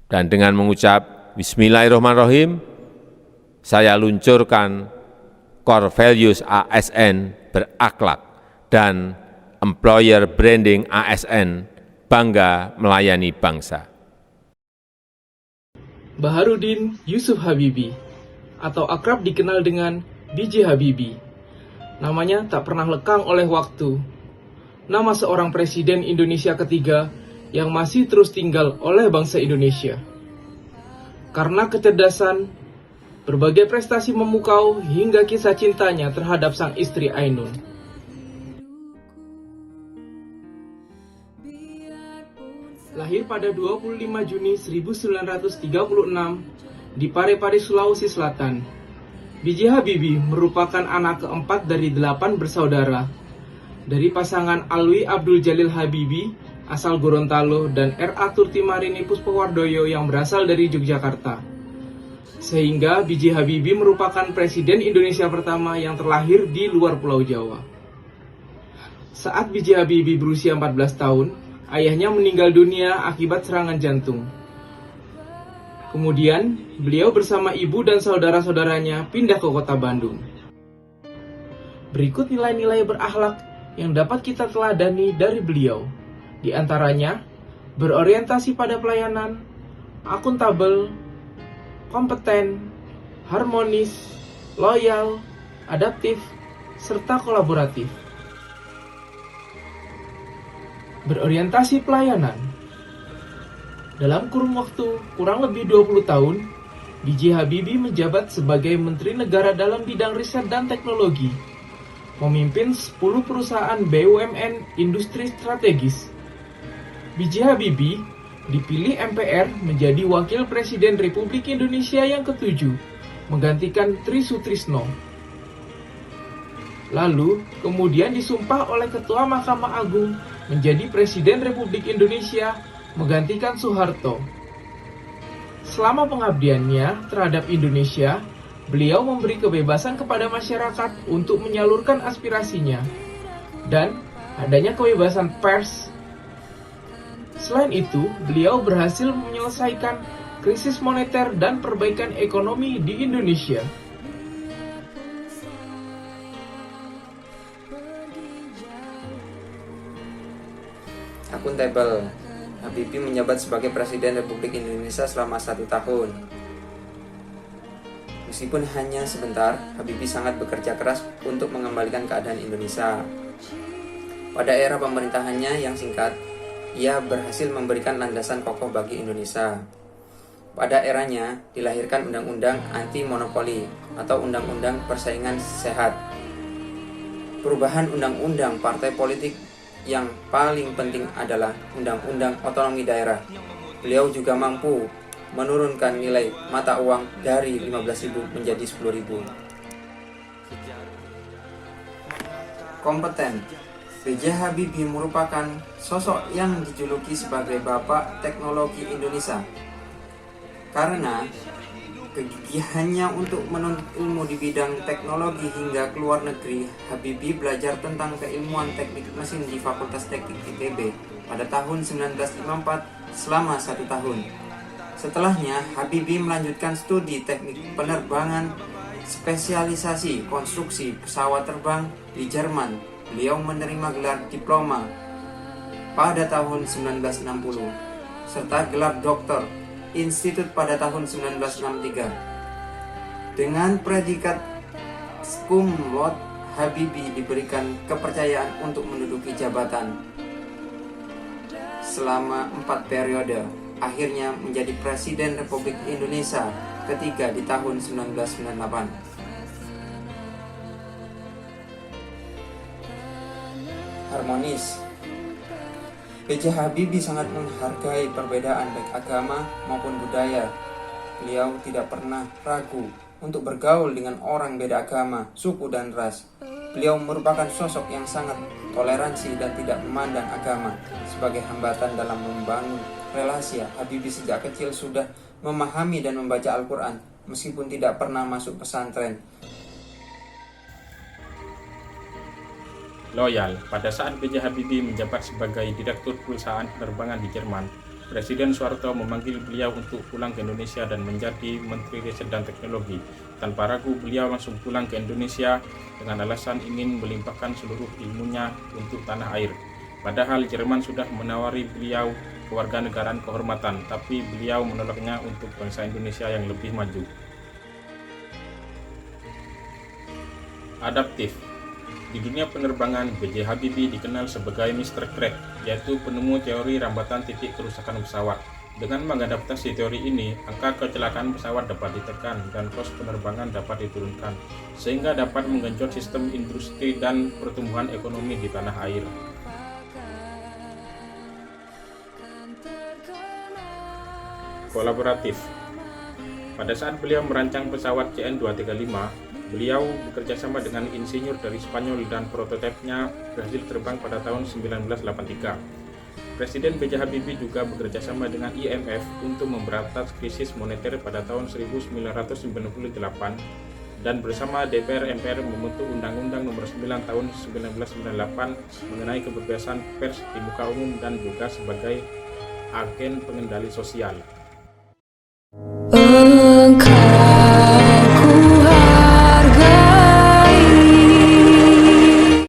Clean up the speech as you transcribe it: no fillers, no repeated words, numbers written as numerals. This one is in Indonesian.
Dan dengan mengucap Bismillahirrahmanirrahim, saya luncurkan Core Values ASN berakhlak dan Employer Branding ASN bangga melayani bangsa. Baharudin Yusuf Habibie, atau akrab dikenal dengan B.J. Habibie. Namanya tak pernah lekang oleh waktu. Nama seorang presiden Indonesia ketiga yang masih terus tinggal oleh bangsa Indonesia. Karena kecerdasan, berbagai prestasi memukau hingga kisah cintanya terhadap sang istri Ainun. Lahir pada 25 Juni 1936 di Parepare, Sulawesi Selatan. B.J. Habibie merupakan anak keempat dari 8 bersaudara dari pasangan Alwi Abdul Jalil Habibie asal Gorontalo dan R.A. Turtimarini Puspawardoyo yang berasal dari Yogyakarta. Sehingga B.J. Habibie merupakan presiden Indonesia pertama yang terlahir di luar Pulau Jawa. Saat B.J. Habibie berusia 14 tahun, ayahnya meninggal dunia akibat serangan jantung. Kemudian, beliau bersama ibu dan saudara-saudaranya pindah ke kota Bandung. Berikut nilai-nilai berakhlak yang dapat kita teladani dari beliau. Di antaranya, berorientasi pada pelayanan, akuntabel, kompeten, harmonis, loyal, adaptif, serta kolaboratif. Berorientasi pelayanan. Dalam kurun waktu kurang lebih 20 tahun, B.J. Habibie menjabat sebagai Menteri Negara dalam bidang riset dan teknologi, memimpin 10 perusahaan BUMN industri strategis. B.J. Habibie dipilih MPR menjadi Wakil Presiden Republik Indonesia yang ke-7, menggantikan Tri Sutrisno. Lalu, kemudian disumpah oleh Ketua Mahkamah Agung menjadi Presiden Republik Indonesia, menggantikan Soeharto. Selama pengabdiannya terhadap Indonesia, beliau memberi kebebasan kepada masyarakat untuk menyalurkan aspirasinya, dan adanya kebebasan pers. Selain itu, beliau berhasil menyelesaikan krisis moneter dan perbaikan ekonomi di Indonesia. Akuntabel. Habibie menjabat sebagai Presiden Republik Indonesia selama 1 tahun. Meskipun hanya sebentar, Habibie sangat bekerja keras untuk mengembalikan keadaan Indonesia. Pada era pemerintahannya yang singkat, ia berhasil memberikan landasan kokoh bagi Indonesia. Pada eranya, dilahirkan Undang-Undang Anti Monopoli atau Undang-Undang Persaingan Sehat. Perubahan Undang-Undang Partai Politik yang paling penting adalah Undang-Undang Otonomi Daerah. Beliau juga mampu menurunkan nilai mata uang dari 15.000 menjadi 10.000. Kompeten. B.J. Habibie merupakan sosok yang dijuluki sebagai Bapak Teknologi Indonesia. Karena kegigihannya untuk menuntut ilmu di bidang teknologi hingga ke luar negeri, Habibie belajar tentang keilmuan teknik mesin di Fakultas Teknik ITB pada tahun 1954 selama 1 tahun. Setelahnya, Habibie melanjutkan studi teknik penerbangan spesialisasi konstruksi pesawat terbang di Jerman. Beliau menerima gelar diploma pada tahun 1960 serta gelar doktor Institut pada tahun 1963. Dengan predikat cum laude, Habibie diberikan kepercayaan untuk menduduki jabatan selama 4 periode. Akhirnya menjadi Presiden Republik Indonesia ketiga di tahun 1998. Harmonis. B.J. Habibie sangat menghargai perbedaan baik agama maupun budaya. Beliau tidak pernah ragu untuk bergaul dengan orang beda agama, suku, dan ras. Beliau merupakan sosok yang sangat toleransi dan tidak memandang agama sebagai hambatan dalam membangun relasi. Habibie sejak kecil sudah memahami dan membaca Al-Quran meskipun tidak pernah masuk pesantren. Loyal. Pada saat B.J. Habibie menjabat sebagai Direktur Perusahaan Penerbangan di Jerman, Presiden Soeharto memanggil beliau untuk pulang ke Indonesia dan menjadi Menteri Riset dan Teknologi. Tanpa ragu beliau langsung pulang ke Indonesia dengan alasan ingin melimpahkan seluruh ilmunya untuk tanah air. Padahal Jerman sudah menawari beliau kewarganegaraan kehormatan, tapi beliau menolaknya untuk bangsa Indonesia yang lebih maju. Adaptif. Di dunia penerbangan, B.J. Habibie dikenal sebagai Mr. Crack, yaitu penemu teori rambatan titik kerusakan pesawat. Dengan mengadaptasi teori ini, angka kecelakaan pesawat dapat ditekan dan kos penerbangan dapat diturunkan, sehingga dapat menggenjot sistem industri dan pertumbuhan ekonomi di tanah air. Kolaboratif. Pada saat beliau merancang pesawat CN235, beliau bekerjasama dengan insinyur dari Spanyol dan prototipenya berhasil terbang pada tahun 1983. Presiden B.J. Habibie juga bekerjasama dengan IMF untuk memberantas krisis moneter pada tahun 1998 dan bersama DPR MPR membentuk Undang-Undang Nomor 9 Tahun 1998 mengenai kebebasan pers di muka umum dan juga sebagai agen pengendali sosial.